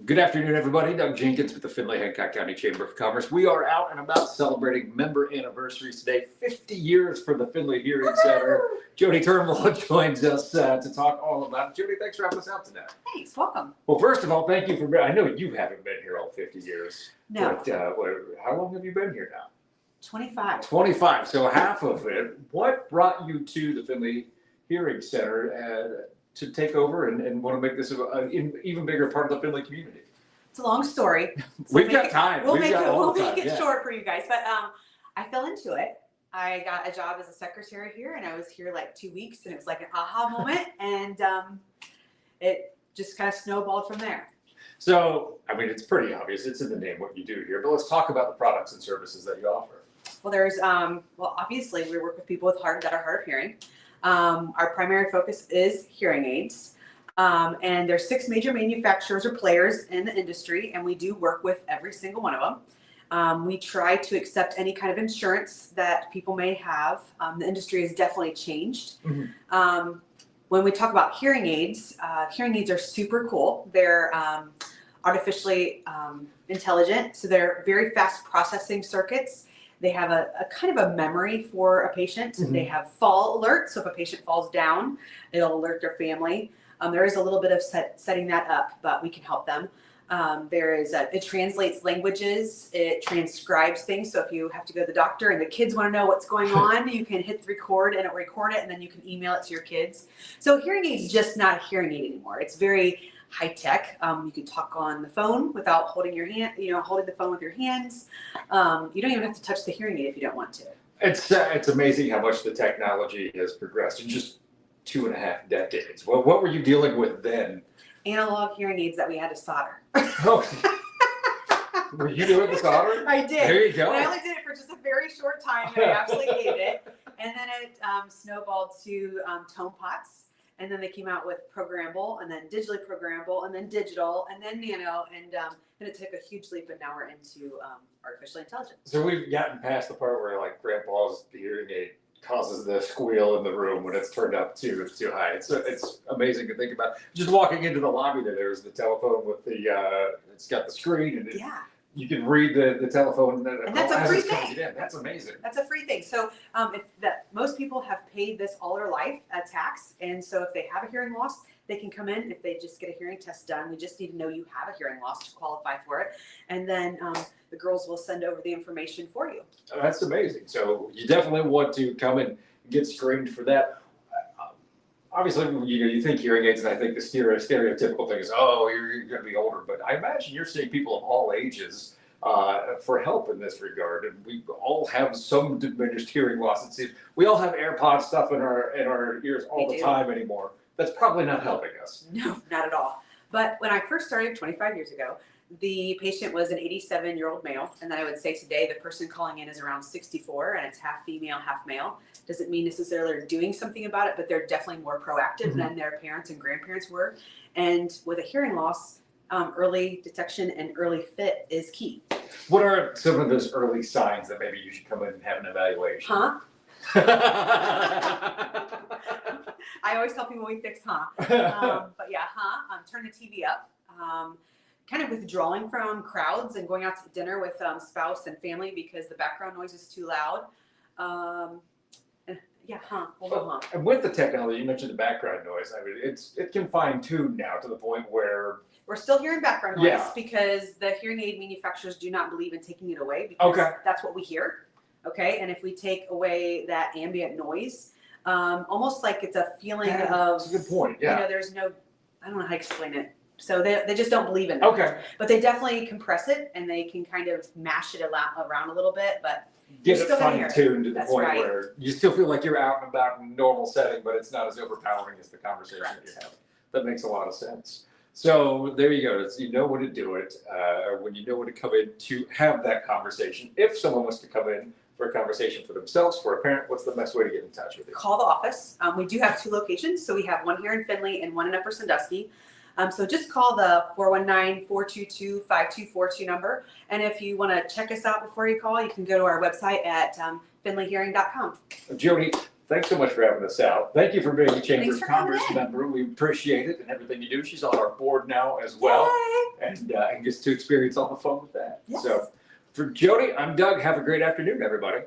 Good afternoon, everybody. Doug Jenkins with the Findlay Hancock County Chamber of Commerce. We are out and about celebrating member anniversaries today. 50 years for the Findlay Hearing Center. Jody Turnbull joins us to talk all about it. Jody, thanks for having us out today. Thanks, welcome. Well, first of all, thank you for. I know you haven't been here all 50 years. No. But how long have you been here now? 25. 25. So half of it. What brought you to the Findlay Hearing Center to take over and want to make this an even bigger part of the Findlay community? It's a long story. So We've got time. We'll make it short for you guys. But I fell into it. I got a job as a secretary here, and I was here like 2 weeks, and it was like an aha moment, and it just kind of snowballed from there. So, I mean, it's pretty obvious. It's in the name what you do here, but let's talk about the products and services that you offer. Well, there's, obviously we work with people that are hard of hearing. Our primary focus is hearing aids. And there's 6 major manufacturers or players in the industry, and we do work with every single one of them. We try to accept any kind of insurance that people may have. The industry has definitely changed. Mm-hmm. When we talk about hearing aids are super cool. They're artificially intelligent, so they're very fast processing circuits. They have a kind of a memory for a patient. Mm-hmm. They have fall alerts, so if a patient falls down, it'll alert their family. There is a little bit of setting that up, but we can help them. It translates languages, it transcribes things. So if you have to go to the doctor and the kids want to know what's going on, you can hit record and it'll record it, and then you can email it to your kids. So hearing aid is just not a hearing aid anymore. It's very high tech. You can talk on the phone without holding your hand, holding the phone with your hands. You don't even have to touch the hearing aid if you don't want to. It's amazing how much the technology has progressed in just 2.5 decades. Well, what were you dealing with then? Analog hearing aids that we had to solder. Oh, were you doing the solder? I did. There you go. But I only did it for just a very short time, and I absolutely hated it. And then it snowballed to tone pots. And then they came out with programmable, and then digitally programmable, and then digital, and then nano, and then it took a huge leap, and now we're into artificial intelligence. So we've gotten past the part where like grandpa's hearing aid causes the squeal in the room when it's turned up too high. It's amazing to think about. Just walking into the lobby, there's the telephone with it's got the screen, and you can read the telephone, and that's a free thing. That's amazing. That's a free thing. So most people have paid this all their life at tax, and so if they have a hearing loss, they can come in. If they just get a hearing test done, we just need to know you have a hearing loss to qualify for it, and then the girls will send over the information for you. Oh, that's amazing. So you definitely want to come and get screened for that. Obviously, you think hearing aids, and I think the stereotypical thing is, oh, you're going to be older. But I imagine you're seeing people of all ages for help in this regard. And we all have some diminished hearing loss. It seems we all have AirPod stuff in our ears all the time anymore. That's probably not helping us. No, not at all. But when I first started 25 years ago, the patient was an 87-year-old male, and then I would say today the person calling in is around 64, and it's half female, half male. Doesn't mean necessarily they're doing something about it, but they're definitely more proactive than their parents and grandparents were. And with a hearing loss, early detection and early fit is key. What are some of those early signs that maybe you should come in and have an evaluation? I always tell people we fix but yeah, turn the TV up. Kind of withdrawing from crowds and going out to dinner with spouse and family because the background noise is too loud. And with the technology, you mentioned the background noise. I mean, it can fine tune now to the point where we're still hearing background noise because the hearing aid manufacturers do not believe in taking it away because that's what we hear. Okay, and if we take away that ambient noise, almost like it's a feeling of. That's a good point. Yeah. There's no. I don't know how to explain it. So they just don't believe in it. Okay. But they definitely compress it, and they can kind of mash it around a little bit, but get it fine-tuned to the point where you still feel like you're out and about in a normal setting, but it's not as overpowering as the conversation you have. That makes a lot of sense. So there you go. You know when to do it, or when you know when to come in to have that conversation. If someone wants to come in for a conversation for themselves, for a parent, what's the best way to get in touch with you? Call the office. We do have 2 locations. So we have one here in Findlay and one in Upper Sandusky. So just call the 419-422-5242 number. And if you want to check us out before you call, you can go to our website at findlayhearing.com. Jody, thanks so much for having us out. Thank you for being a Chamber Thanks of for coming Commerce in. member. We appreciate it and everything you do. She's on our board now as well, Yay. and gets to experience all the fun with that. Yes. So, for Jody, I'm Doug. Have a great afternoon, everybody.